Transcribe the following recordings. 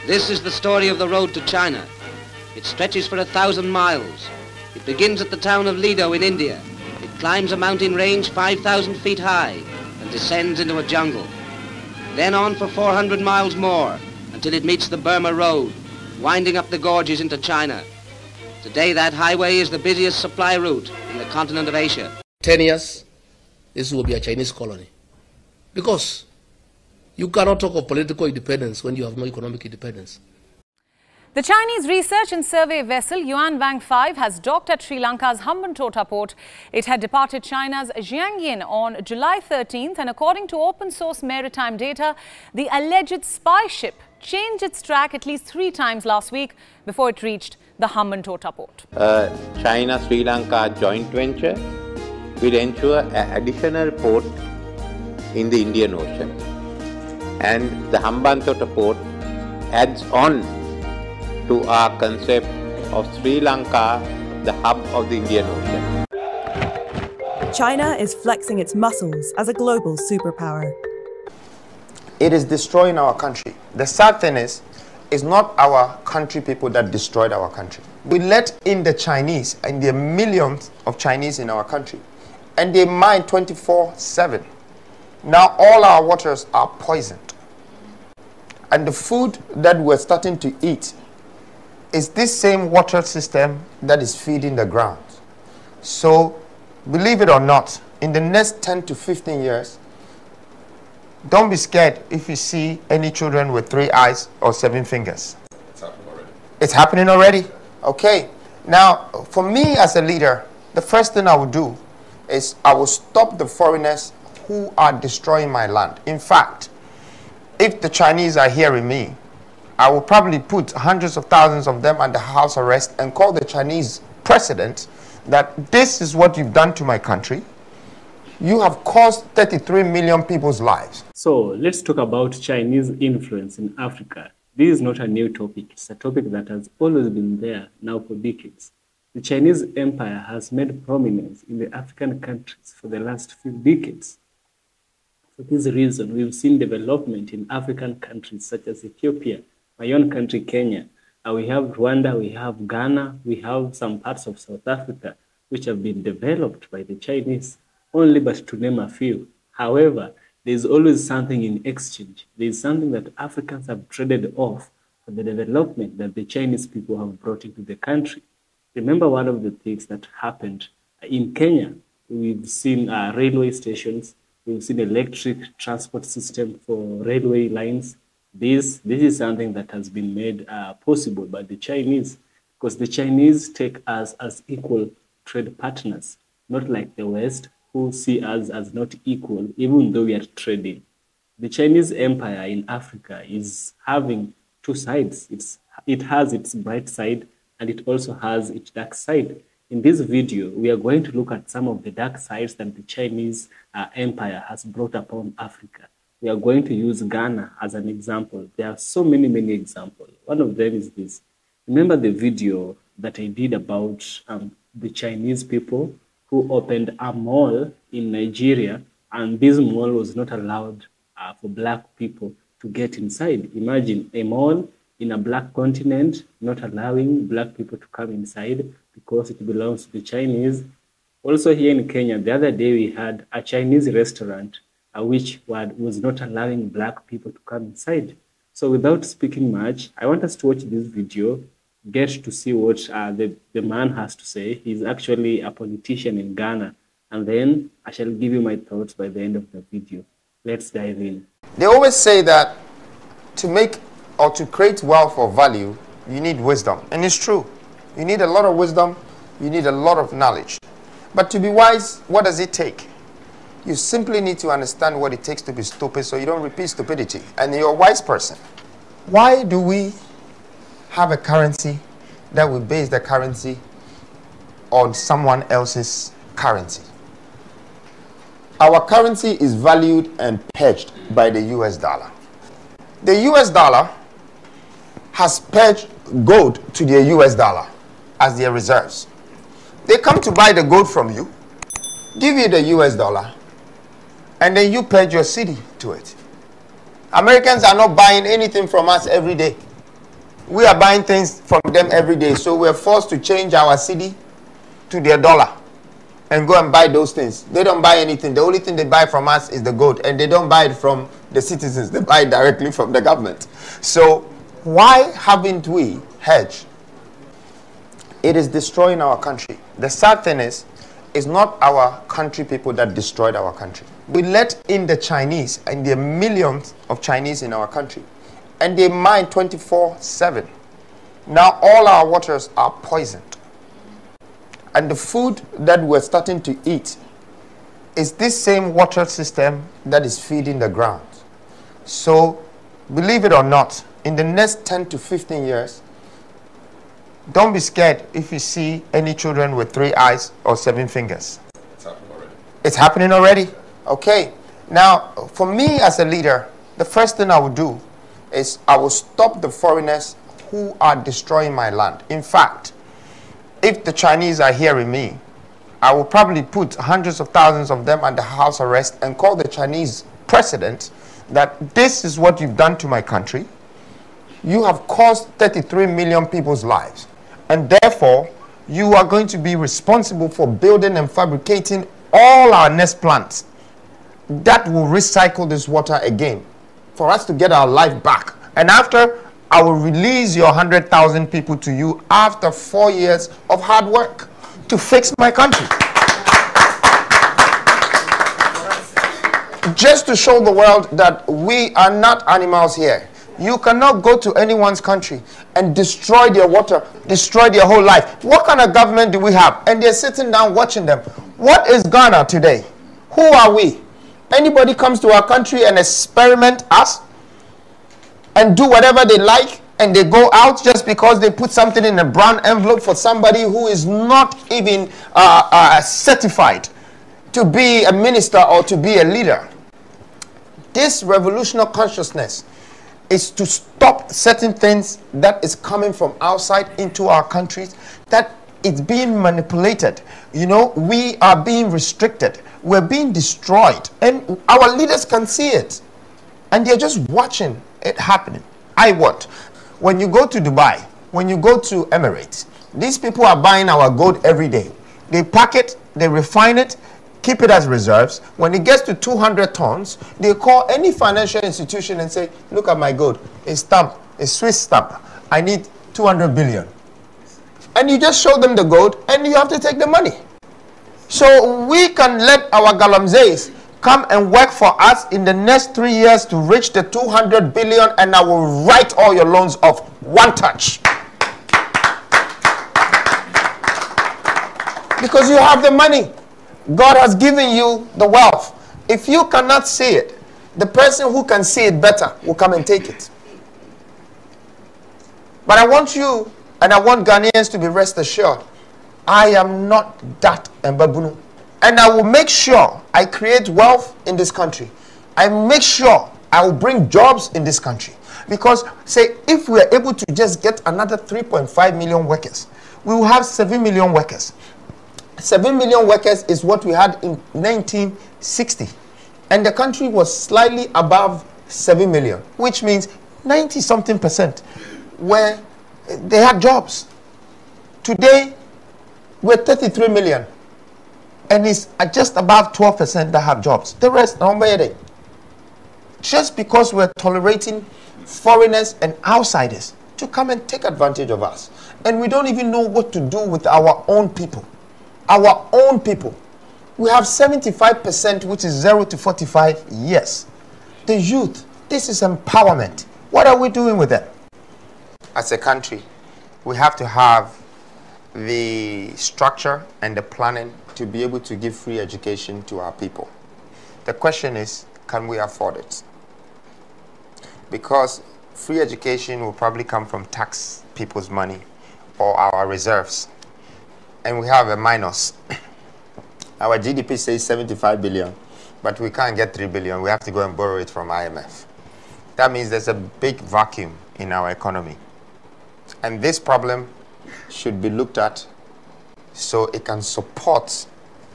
This is the story of the road to China. It stretches for 1,000 miles. It begins at the town of Lido in India. It climbs a mountain range 5,000 feet high and descends into a jungle. Then on for 400 miles more until it meets the Burma Road, winding up the gorges into China. Today that highway is the busiest supply route in the continent of Asia. 10 years, this will be a Chinese colony. Because you cannot talk of political independence when you have no economic independence. The Chinese research and survey vessel Yuan Wang 5 has docked at Sri Lanka's Hambantota port. It had departed China's Jiangyin on July 13th, and according to open source maritime data, the alleged spy ship changed its track at least 3 times last week before it reached the Hambantota port. China-Sri Lanka joint venture will ensure an additional port in the Indian Ocean, and the Hambantota port adds on to our concept of Sri Lanka, the hub of the Indian Ocean. China is flexing its muscles as a global superpower. It is destroying our country. The sad thing is, it's not our country people that destroyed our country. We let in the Chinese, and there are millions of Chinese in our country, and they mine 24/7. Now all our waters are poisoned. And the food that we're starting to eat is this same water system that is feeding the ground. So, believe it or not, in the next 10 to 15 years, don't be scared if you see any children with 3 eyes or 7 fingers. It's happening already. It's happening already? Okay. Now, for me as a leader, the first thing I will do is I will stop the foreigners who are destroying my land. In fact, if the Chinese are hearing me, I will probably put hundreds of thousands of them under house arrest and call the Chinese president that this is what you've done to my country. You have caused 33 million people's lives. So let's talk about Chinese influence in Africa. This is not a new topic. It's a topic that has always been there now for decades. The Chinese empire has made prominence in the African countries for the last few decades. For this reason, we've seen development in African countries such as Ethiopia, my own country, Kenya. We have Rwanda, we have Ghana, we have some parts of South Africa, which have been developed by the Chinese, only but to name a few. However, there's always something in exchange. There's something that Africans have traded off for the development that the Chinese people have brought into the country. Remember one of the things that happened in Kenya. We've seen railway stations, we've seen electric transport system for railway lines. This is something that has been made possible by the Chinese, because the Chinese take us as equal trade partners, not like the West, who see us as not equal, even though we are trading. The Chinese empire in Africa is having 2 sides. It has its bright side, and it also has its dark side. In this video, we are going to look at some of the dark sides that the Chinese empire has brought upon Africa. We are going to use Ghana as an example. There are so many examples. One of them is this. Remember the video that I did about the Chinese people who opened a mall in Nigeria, and this mall was not allowed for black people to get inside. Imagine a mall in a black continent not allowing black people to come inside because it belongs to the Chinese. Also here in Kenya, the other day we had a Chinese restaurant which was not allowing black people to come inside. So without speaking much, I want us to watch this video, get to see what the man has to say. He's actually a politician in Ghana. And then I shall give you my thoughts by the end of the video. Let's dive in. They always say that to make or to create wealth or value, you need wisdom. And it's true. You need a lot of wisdom. You need a lot of knowledge. But to be wise, what does it take? You simply need to understand what it takes to be stupid so you don't repeat stupidity. And you're a wise person. Why do we have a currency that we base the currency on someone else's currency? Our currency is valued and pegged by the US dollar. The US dollar has pegged gold to the US dollar as their reserves. They come to buy the gold from you, give you the US dollar, and then you pledge your city to it. Americans are not buying anything from us every day. We are buying things from them every day. So we're forced to change our cedi to their dollar and go and buy those things. They don't buy anything. The only thing they buy from us is the gold. And they don't buy it from the citizens. They buy it directly from the government. So why haven't we hedged? It is destroying our country. The sad thing is, it's not our country people that destroyed our country. We let in the Chinese, and there are millions of Chinese in our country. And they mine 24/7. Now all our waters are poisoned. And the food that we're starting to eat is this same water system that is feeding the ground. So, believe it or not, in the next 10 to 15 years, don't be scared if you see any children with 3 eyes or 7 fingers. It's happening already. It's happening already? Okay. Now, for me as a leader, the first thing I will do is I will stop the foreigners who are destroying my land. In fact, if the Chinese are hearing me, I will probably put hundreds of thousands of them under house arrest and call the Chinese president that this is what you've done to my country. You have caused 33 million people's lives. And therefore, you are going to be responsible for building and fabricating all our nest plants that will recycle this water again for us to get our life back. And after, I will release your 100,000 people to you after 4 years of hard work to fix my country. Just to show the world that we are not animals here. You cannot go to anyone's country and destroy their water, destroy their whole life. What kind of government do we have? And they're sitting down watching them. What is Ghana today? Who are we? Anybody comes to our country and experiment us and do whatever they like, and they go out just because they put something in a brown envelope for somebody who is not even certified to be a minister or to be a leader. This revolutionary consciousness is to stop certain things that is coming from outside into our countries, that it's being manipulated. You know, we are being restricted. We're being destroyed. And our leaders can see it. And they're just watching it happening. When you go to Dubai, when you go to Emirates, these people are buying our gold every day. They pack it, they refine it, keep it as reserves. When it gets to 200 tons, they call any financial institution and say, look at my gold. It's stamped, it's Swiss stamp. I need 200 billion. And you just show them the gold and you have to take the money. So we can let our galamzeys come and work for us in the next 3 years to reach the 200 billion, and I will write all your loans off one touch. Because you have the money. God has given you the wealth. If you cannot see it, the person who can see it better will come and take it. But I want you, and I want Ghanaians to be rest assured, I am not that Mbabunu. And I will make sure I create wealth in this country. I make sure I will bring jobs in this country. Because, say, if we are able to just get another 3.5 million workers, we will have 7 million workers. 7 million workers is what we had in 1960. And the country was slightly above 7 million, which means 90-something% where they had jobs. Today, we're 33 million. And it's just above 12% that have jobs. The rest, nobody. Just because we're tolerating foreigners and outsiders to come and take advantage of us. And we don't even know what to do with our own people. Our own people. We have 75%, which is 0 to 45 years. The youth, this is empowerment. What are we doing with them? As a country, we have to have the structure and the planning to be able to give free education to our people. The question is, can we afford it? Because free education will probably come from tax people's money or our reserves. And we have a minus. Our GDP says 75 billion, but we can't get 3 billion. We have to go and borrow it from IMF. That means there's a big vacuum in our economy. And this problem should be looked at so it can support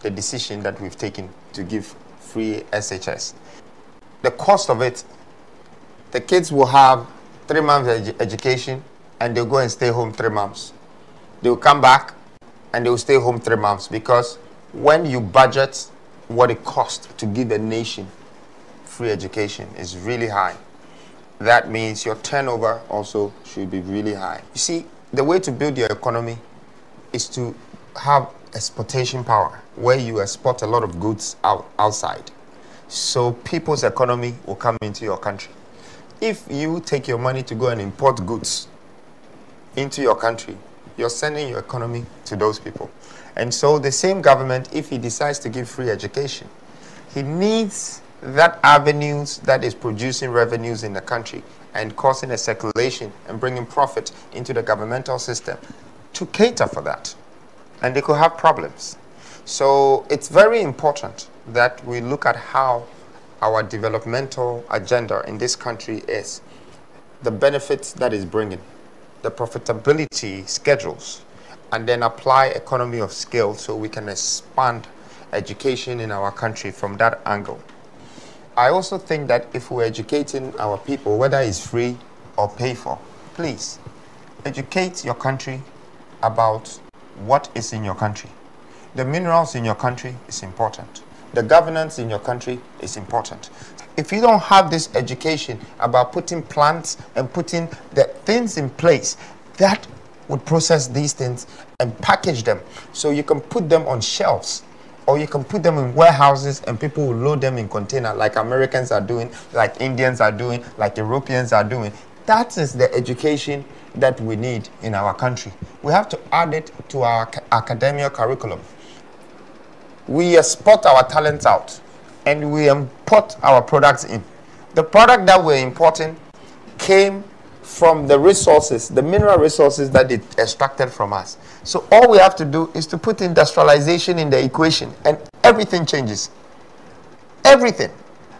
the decision that we've taken to give free SHS. The cost of it, the kids will have 3 months education and they'll go and stay home 3 months. They'll come back and they'll stay home 3 months, because when you budget what it costs to give a nation free education is really high. That means your turnover also should be really high. You see, the way to build your economy is to have exportation power, where you export a lot of goods outside. So people's economy will come into your country. If you take your money to go and import goods into your country, you're sending your economy to those people. And so the same government, if he decides to give free education, he needs that avenues that is producing revenues in the country and causing a circulation and bringing profit into the governmental system to cater for that. And they could have problems. So it's very important that we look at how our developmental agenda in this country is, the benefits that is bringing, the profitability schedules, and then apply economy of scale so we can expand education in our country from that angle. I also think that if we're educating our people, whether it's free or pay for, please educate your country about what is in your country. The minerals in your country is important. The governance in your country is important. If you don't have this education about putting plants and putting the things in place that would process these things and package them so you can put them on shelves, or you can put them in warehouses and people will load them in containers like Americans are doing, like Indians are doing, like Europeans are doing. That is the education that we need in our country. We have to add it to our academic curriculum. We export our talents out and we import our products in. The product that we're importing came from the resources, the mineral resources that it extracted from us. So all we have to do is to put industrialization in the equation and everything changes. Everything.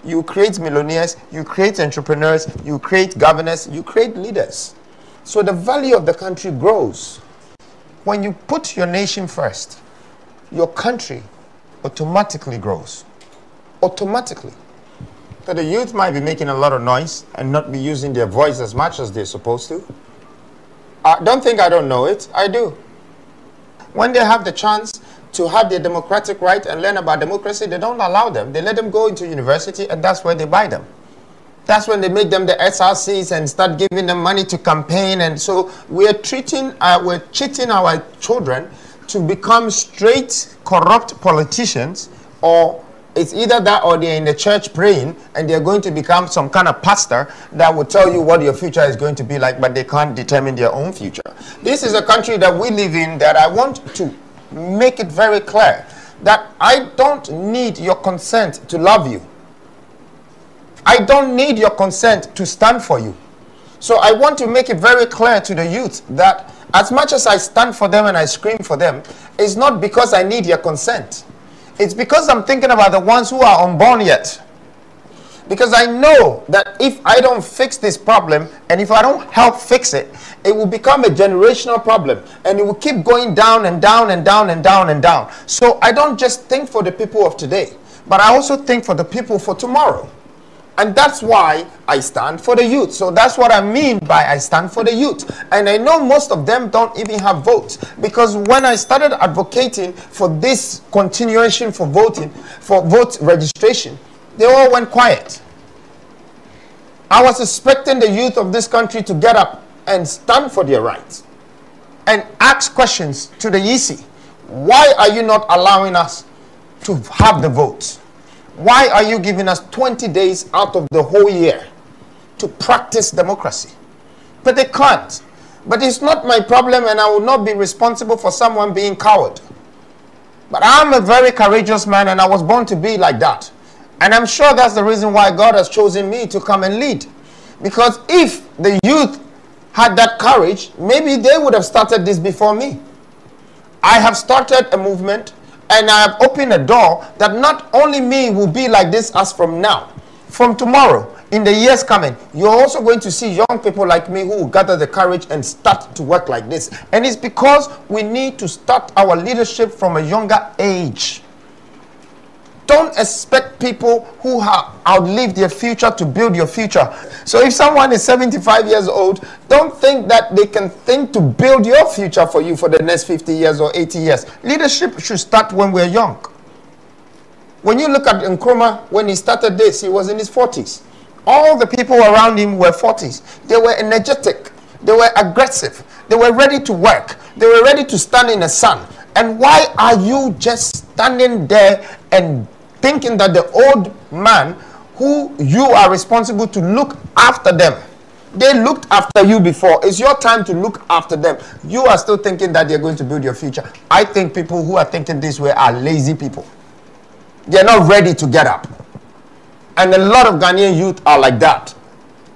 You create millionaires, you create entrepreneurs, you create governors, you create leaders. So the value of the country grows. When you put your nation first, your country automatically grows. Automatically. So the youth might be making a lot of noise and not be using their voice as much as they're supposed to. Don't think I don't know it. I do. When they have the chance to have their democratic right and learn about democracy, they don't allow them. They let them go into university, and that's where they buy them. That's when they make them the SRCs and start giving them money to campaign. And so we're cheating our children to become straight, corrupt politicians, or it's either that or they're in the church praying and they're going to become some kind of pastor that will tell you what your future is going to be like, but they can't determine their own future. This is a country that we live in that I want to make it very clear that I don't need your consent to love you. I don't need your consent to stand for you. So I want to make it very clear to the youth that as much as I stand for them and I scream for them, it's not because I need your consent. It's because I'm thinking about the ones who are unborn yet. Because I know that if I don't fix this problem and if I don't help fix it, it will become a generational problem and it will keep going down and down and down and down and down. So I don't just think for the people of today, but I also think for the people for tomorrow. And that's why I stand for the youth. So that's what I mean by I stand for the youth. And I know most of them don't even have votes. Because when I started advocating for this continuation for voting, for vote registration, they all went quiet. I was expecting the youth of this country to get up and stand for their rights. And ask questions to the EC. Why are you not allowing us to have the votes? Why are you giving us 20 days out of the whole year to practice democracy? But they can't. But it's not my problem, and I will not be responsible for someone being coward. But I'm a very courageous man, and I was born to be like that. And I'm sure that's the reason why God has chosen me to come and lead. Because if the youth had that courage, maybe they would have started this before me. I have started a movement, and I have opened a door that not only me will be like this as from now, from tomorrow, in the years coming, you're also going to see young people like me who will gather the courage and start to work like this. And it's because we need to start our leadership from a younger age. don't expect people who have outlived their future to build your future. So if someone is 75 years old, don't think that they can think to build your future for you for the next 50 years or 80 years. Leadership should start when we're young. When you look at Nkrumah, when he started this, he was in his 40s. All the people around him were 40s. They were energetic. They were aggressive. They were ready to work. They were ready to stand in the sun. And why are you just standing there and thinking that the old man who you are responsible to look after them, they looked after you before. It's your time to look after them. You are still thinking that they're going to build your future. I think people who are thinking this way are lazy people. They're not ready to get up. And a lot of Ghanaian youth are like that.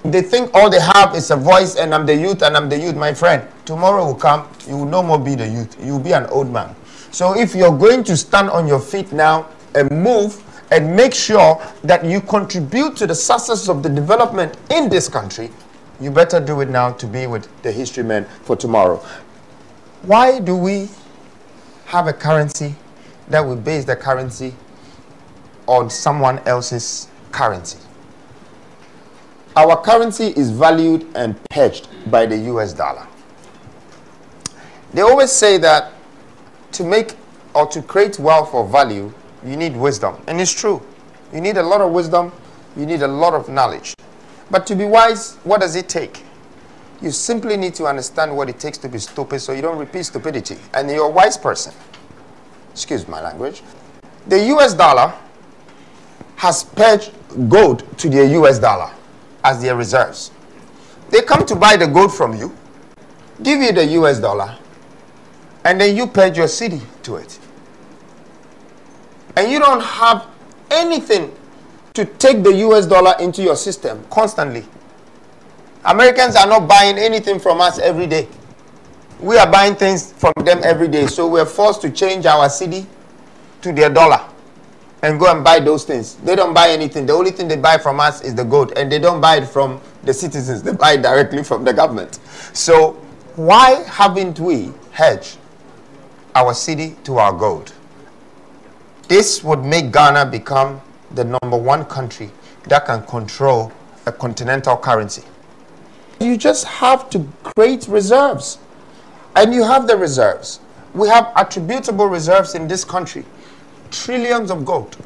They think all they have is a voice, and I'm the youth, and I'm the youth. My friend, tomorrow will come, you will no more be the youth. You will be an old man. So if you're going to stand on your feet now and move and make sure that you contribute to the success of the development in this country, you better do it now to be with the history men for tomorrow. Why do we have a currency that we base the currency on someone else's currency? Our currency is valued and hedged by the US dollar. They always say that to make or to create wealth or value, you need wisdom. And it's true. You need a lot of wisdom. You need a lot of knowledge. But to be wise, what does it take? You simply need to understand what it takes to be stupid so you don't repeat stupidity. And you're a wise person. Excuse my language. The US dollar has pledged gold to their US dollar as their reserves. They come to buy the gold from you, give you the US dollar, and then you pledge your city to it. And you don't have anything to take the US dollar into your system constantly. Americans are not buying anything from us every day. We are buying things from them every day. So we're forced to change our city to their dollar and go and buy those things. They don't buy anything. The only thing they buy from us is the gold. And they don't buy it from the citizens. They buy it directly from the government. So why haven't we hedged our city to our gold? This would make Ghana become the #1 country that can control a continental currency. You just have to create reserves. And you have the reserves. We have attributable reserves in this country. Trillions of gold.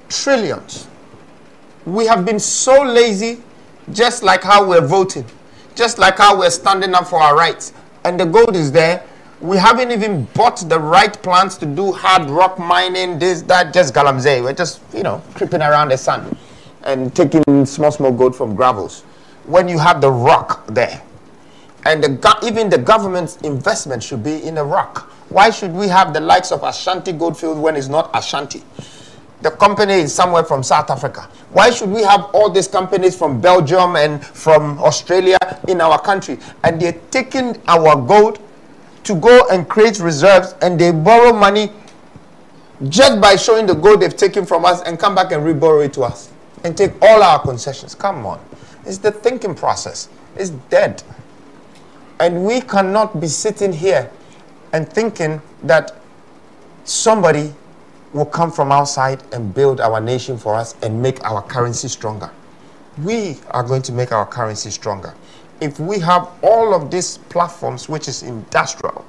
Trillions. We have been so lazy, just like how we're voting, just like how we're standing up for our rights. And the gold is there. We haven't even bought the right plants to do hard rock mining, this, that, just galamsey. We're just, creeping around the sun and taking small gold from gravels. When you have the rock there. And even the government's investment should be in the rock. Why should we have the likes of Ashanti Goldfield when it's not Ashanti? The company is somewhere from South Africa. Why should we have all these companies from Belgium and from Australia in our country? And they're taking our gold to go and create reserves, and they borrow money just by showing the gold they've taken from us and come back and re-borrow it to us and take all our concessions. Come on. It's the thinking process. It's dead. And we cannot be sitting here and thinking that somebody will come from outside and build our nation for us and make our currency stronger. We are going to make our currency stronger. If we have all of these platforms, which is industrial,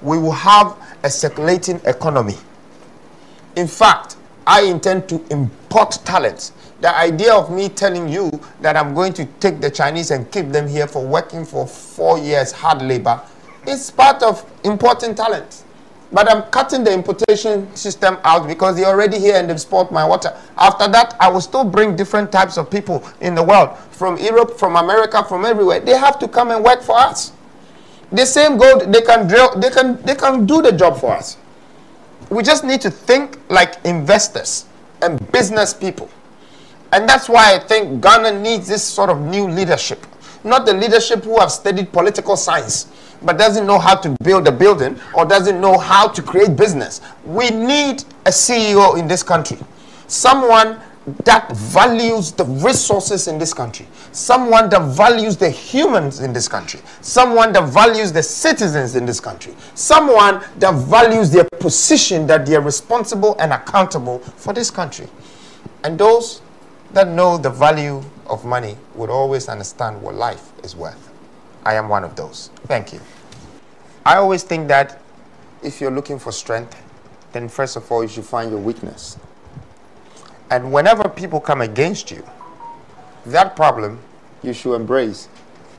we will have a circulating economy. In fact, I intend to import talents. The idea of me telling you that I'm going to take the Chinese and keep them here for working for 4 years hard labor is part of importing talent. But I'm cutting the importation system out because they're already here and they've spoiled my water. After that, I will still bring different types of people in the world, from Europe, from America, from everywhere. They have to come and work for us. The same gold, they can drill, they can do the job for us. We just need to think like investors and business people. And that's why I think Ghana needs this sort of new leadership. Not the leadership who have studied political science, but doesn't know how to build a building or doesn't know how to create business. We need a CEO in this country. Someone that values the resources in this country, someone that values the humans in this country, someone that values the citizens in this country, someone that values their position, that they are responsible and accountable for this country. And those that know the value of money would always understand what life is worth. I am one of those. Thank you. I always think that if you're looking for strength, then first of all, you should find your weakness. And whenever people come against you, that problem you should embrace.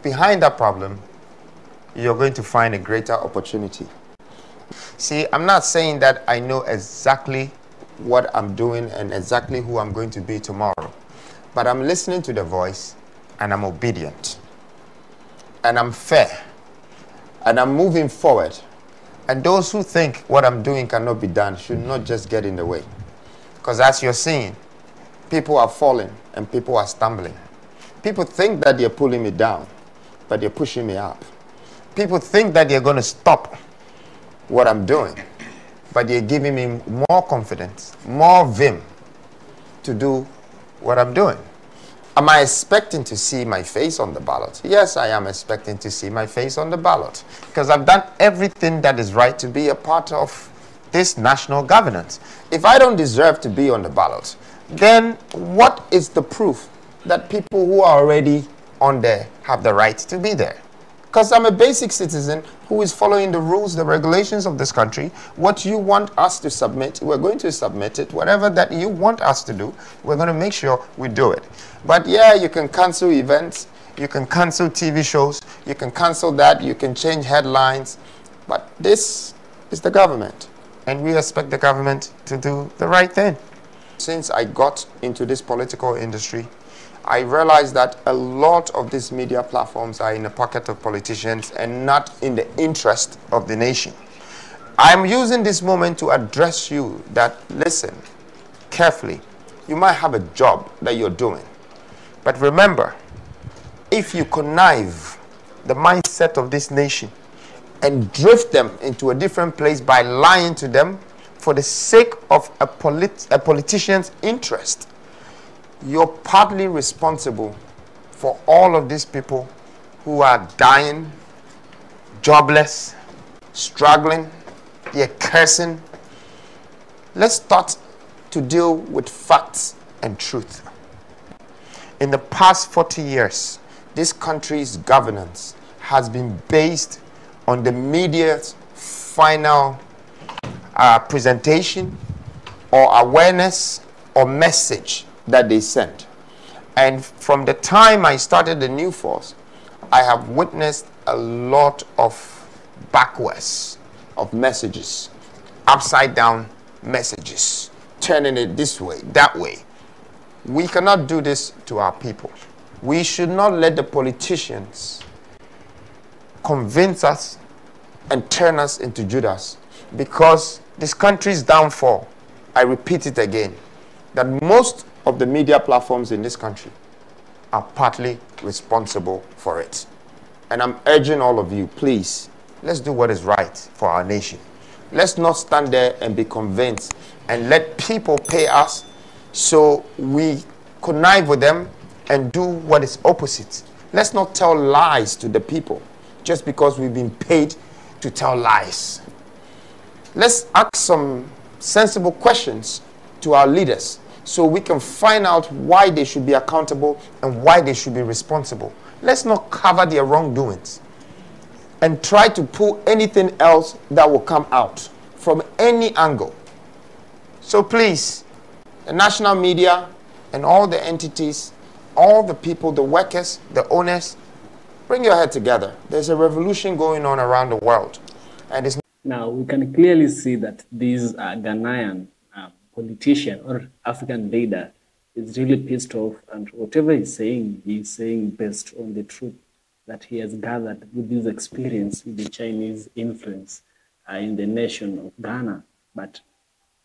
Behind that problem, you're going to find a greater opportunity. See, I'm not saying that I know exactly what I'm doing and exactly who I'm going to be tomorrow, but I'm listening to the voice and I'm obedient and I'm fair and I'm moving forward. And those who think what I'm doing cannot be done should not just get in the way. Because as you're seeing, people are falling and people are stumbling. People think that they're pulling me down, but they're pushing me up. People think that they're going to stop what I'm doing, but they're giving me more confidence, more vim to do what I'm doing. Am I expecting to see my face on the ballot? Yes, I am expecting to see my face on the ballot because I've done everything that is right to be a part of this national governance. If I don't deserve to be on the ballot, then what is the proof that people who are already on there have the right to be there? Because I'm a basic citizen who is following the rules, the regulations of this country. What you want us to submit, we're going to submit it. Whatever that you want us to do, we're going to make sure we do it. But yeah, you can cancel events, you can cancel TV shows, you can cancel that, you can change headlines. But this is the government, and we expect the government to do the right thing. Since I got into this political industry, I realized that a lot of these media platforms are in the pocket of politicians and not in the interest of the nation. I'm using this moment to address you that, listen carefully. You might have a job that you're doing, but remember, if you connive the mindset of this nation and drift them into a different place by lying to them for the sake of a politician's interest, you're partly responsible for all of these people who are dying, jobless, struggling, they're cursing. Let's start to deal with facts and truth. In the past 40 years, this country's governance has been based on the media's final presentation or awareness or message that they sent. And from the time I started the new force, I have witnessed a lot of backwards of messages, upside down messages, turning it this way, that way. We cannot do this to our people. We should not let the politicians convince us and turn us into Judas, because this country's downfall, I repeat it again, that most of the media platforms in this country are partly responsible for it. And I'm urging all of you, please, let's do what is right for our nation. Let's not stand there and be convinced and let people pay us so we connive with them and do what is opposite. Let's not tell lies to the people just because we've been paid to tell lies. Let's ask some sensible questions to our leaders so we can find out why they should be accountable and why they should be responsible. Let's not cover their wrongdoings and try to pull anything else that will come out from any angle. So please, the national media and all the entities, all the people, the workers, the owners, bring your head together. There's a revolution going on around the world. And it's now we can clearly see that these Ghanaian politician or African leader is really pissed off, and whatever he's saying based on the truth that he has gathered with his experience with the Chinese influence in the nation of Ghana. But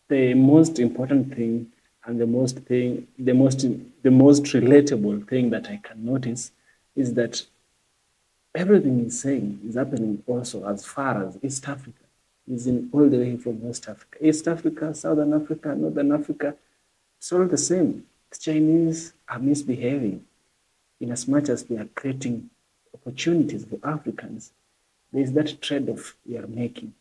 the most important thing and the most relatable thing that I can notice is that everything he's saying is happening also as far as East Africa. Is in all the way from West Africa. East Africa, Southern Africa, Northern Africa, it's all the same. the Chinese are misbehaving in as much as they are creating opportunities for Africans. There is that trade-off we are making.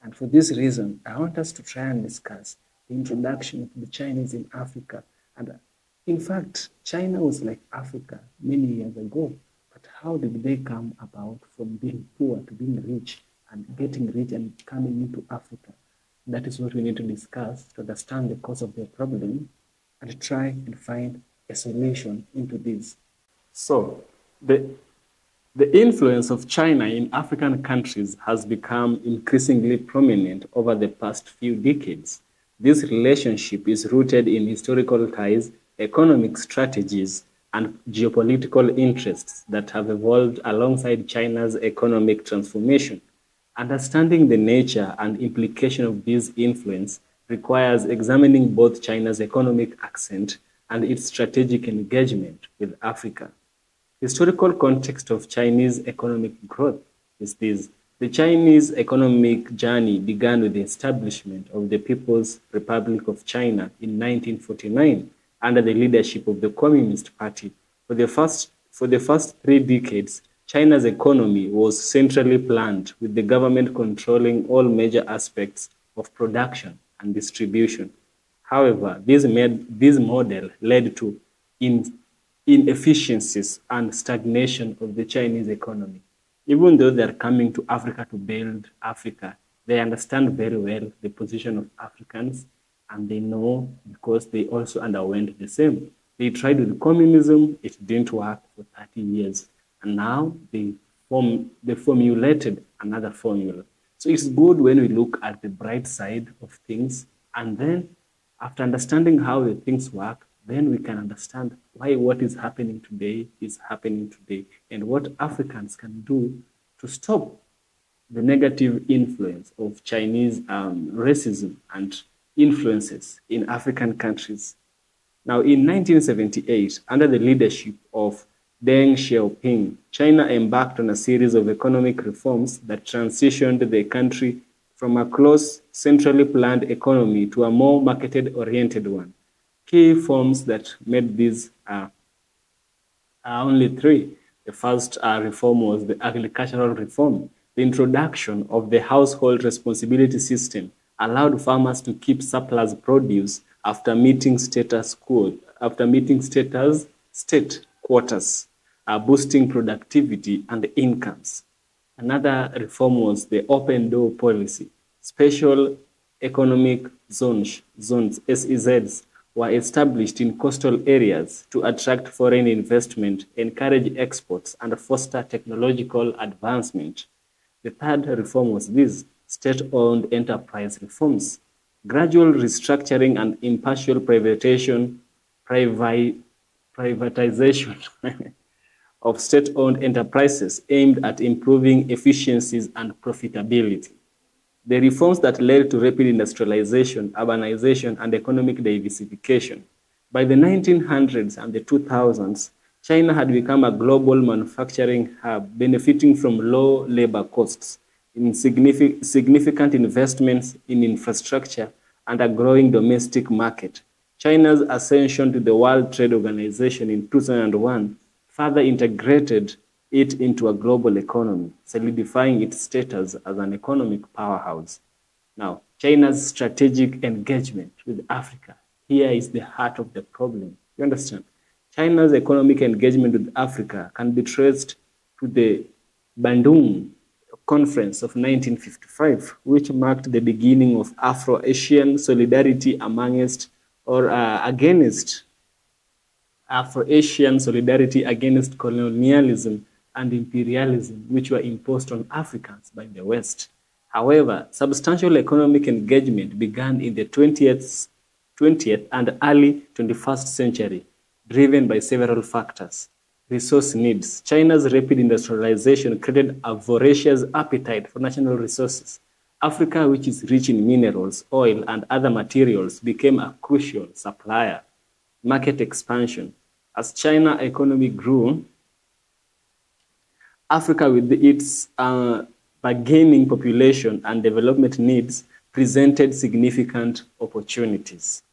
And for this reason, I want us to try and discuss the introduction of the Chinese in Africa. And in fact, China was like Africa many years ago. But how did they come about from being poor to being rich and getting rich and coming into Africa? That is what we need to discuss to understand the cause of their problem and try and find a solution into this. So, the influence of China in African countries has become increasingly prominent over the past few decades. This relationship is rooted in historical ties, economic strategies, and geopolitical interests that have evolved alongside China's economic transformation. Understanding the nature and implication of this influence requires examining both China's economic accent and its strategic engagement with Africa. Historical context of Chinese economic growth is this. The Chinese economic journey began with the establishment of the People's Republic of China in 1949 under the leadership of the Communist Party. For the first 3 decades, China's economy was centrally planned, with the government controlling all major aspects of production and distribution. However, this model led to inefficiencies and stagnation of the Chinese economy. Even though they are coming to Africa to build Africa, they understand very well the position of Africans, and they know because they also underwent the same. They tried with communism, it didn't work for 30 years, and now they formulated another formula. So it's good when we look at the bright side of things, and then after understanding how the things work, then we can understand why what is happening today is happening today, and what Africans can do to stop the negative influence of Chinese racism and influences in African countries. Now, in 1978, under the leadership of Deng Xiaoping, China embarked on a series of economic reforms that transitioned the country from a close, centrally planned economy to a more market-oriented one. Key reforms that made these are only 3. The first reform was the agricultural reform. The introduction of the household responsibility system allowed farmers to keep surplus produce after meeting state quotas, boosting productivity and incomes. Another reform was the open door policy. Special economic zones, SEZs, were established in coastal areas to attract foreign investment, encourage exports, and foster technological advancement. The third reform was this: state-owned enterprise reforms. Gradual restructuring and impartial privatization of state-owned enterprises aimed at improving efficiencies and profitability. The reforms that led to rapid industrialization, urbanization, and economic diversification. By the 1900s and the 2000s, China had become a global manufacturing hub, benefiting from low labor costs, in significant investments in infrastructure, and a growing domestic market. China's ascension to the World Trade Organization in 2001 further integrated it into a global economy, solidifying its status as an economic powerhouse. Now, China's strategic engagement with Africa, here is the heart of the problem. You understand? China's economic engagement with Africa can be traced to the Bandung Conference of 1955, which marked the beginning of Afro-Asian solidarity against colonialism and imperialism, which were imposed on Africans by the West. However, substantial economic engagement began in the 20th and early 21st century, driven by several factors. Resource needs. China's rapid industrialization created a voracious appetite for national resources. Africa, which is rich in minerals, oil, and other materials, became a crucial supplier. Market expansion. As China's economy grew, Africa, with its bargaining population and development needs, presented significant opportunities.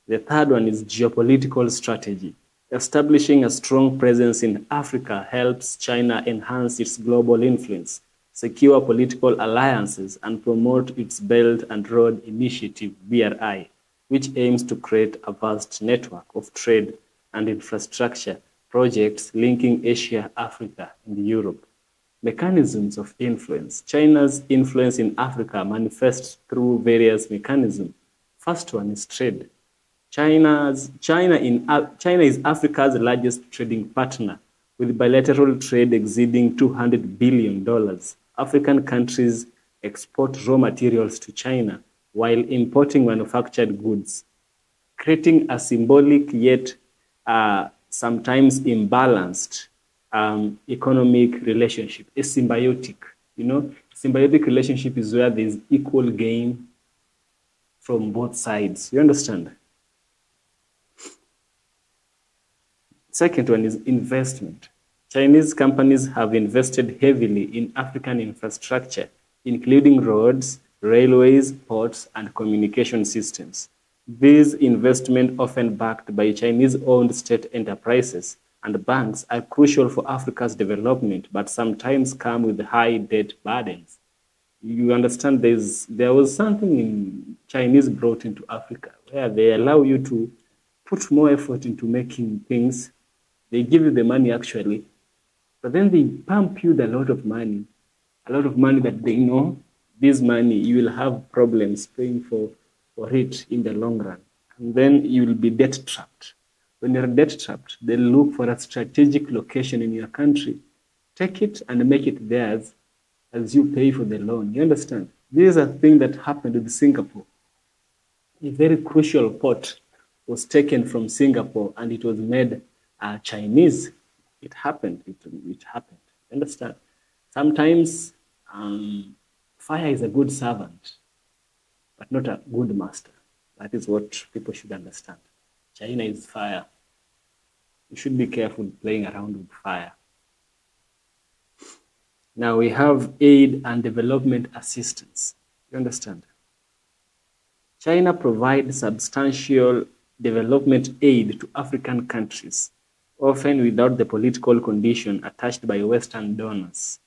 The third one is geopolitical strategy. Establishing a strong presence in Africa helps China enhance its global influence, secure political alliances, and promote its Belt and Road Initiative, BRI, which aims to create a vast network of trade and infrastructure projects linking Asia, Africa, and Europe. Mechanisms of influence. China's influence in Africa manifests through various mechanisms. First one is trade. China is Africa's largest trading partner, with bilateral trade exceeding $200 billion. African countries export raw materials to China while importing manufactured goods, creating a symbolic yet sometimes imbalanced economic relationship, a symbiotic. Symbiotic relationship is where there's equal gain from both sides. You understand? Second one is investment. Chinese companies have invested heavily in African infrastructure, including roads, railways, ports, and communication systems. These investments, often backed by Chinese-owned state enterprises and banks, are crucial for Africa's development, but sometimes come with high debt burdens. You understand, there was something in Chinese brought into Africa where they allow you to put more effort into making things. They give you the money actually, but then they pump you a lot of money that they know this money you will have problems paying for it in the long run. And then you will be debt trapped. When you're debt trapped, they look for a strategic location in your country, take it and make it theirs as you pay for the loan. You understand? This is a thing that happened with Singapore. A very crucial port was taken from Singapore and it was made Chinese. It happened. It happened. Understand? Sometimes fire is a good servant, but not a good master. That is what people should understand. China is fire. You should be careful playing around with fire. Now we have aid and development assistance. You understand? China provides substantial development aid to African countries, often without the political condition attached by Western donors.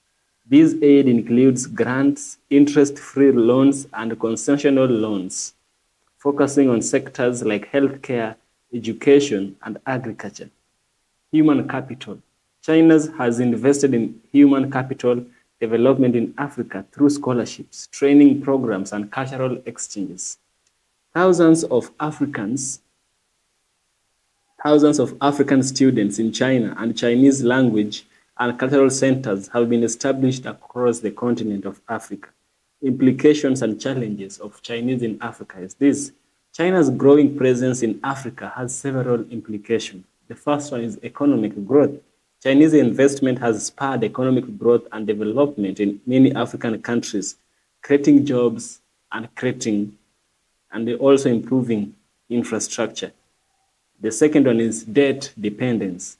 This aid includes grants, interest-free loans, and concessional loans, focusing on sectors like healthcare, education, and agriculture. Human capital. China has invested in human capital development in Africa through scholarships, training programs, and cultural exchanges. Thousands of African students in China and Chinese language and cultural centers have been established across the continent of Africa. Implications and challenges of Chinese in Africa is this. China's growing presence in Africa has several implications. The first one is economic growth. Chinese investment has spurred economic growth and development in many African countries, creating jobs and also improving infrastructure. The second one is debt dependence.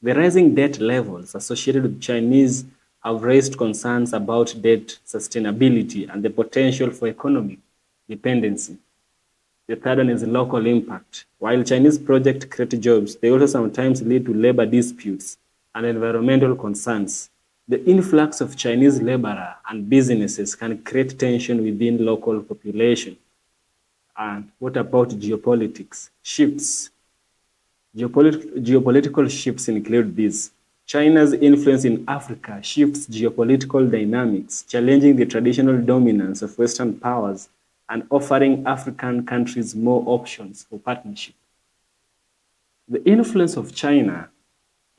The rising debt levels associated with Chinese have raised concerns about debt sustainability and the potential for economic dependency. The third one is local impact. While Chinese projects create jobs, they also sometimes lead to labor disputes and environmental concerns. The influx of Chinese laborers and businesses can create tension within local population. And what about geopolitics? Shifts. Geopolitical shifts include these. China's influence in Africa shifts geopolitical dynamics, challenging the traditional dominance of Western powers and offering African countries more options for partnership. The influence of China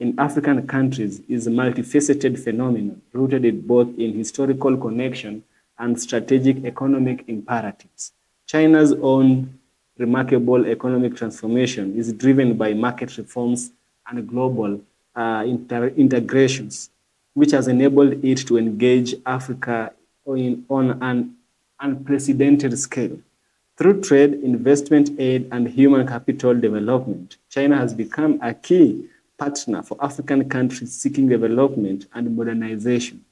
in African countries is a multifaceted phenomenon rooted both in historical connection and strategic economic imperatives. China's own remarkable economic transformation is driven by market reforms and global integrations, which has enabled it to engage Africa on an unprecedented scale. Through trade, investment aid, and human capital development, China has become a key partner for African countries seeking development and modernization.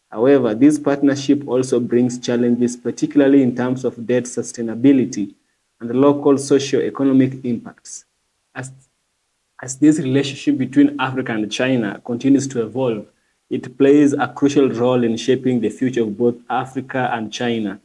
However, this partnership also brings challenges, particularly in terms of debt sustainability and the local socio-economic impacts. As this relationship between Africa and China continues to evolve, it plays a crucial role in shaping the future of both Africa and China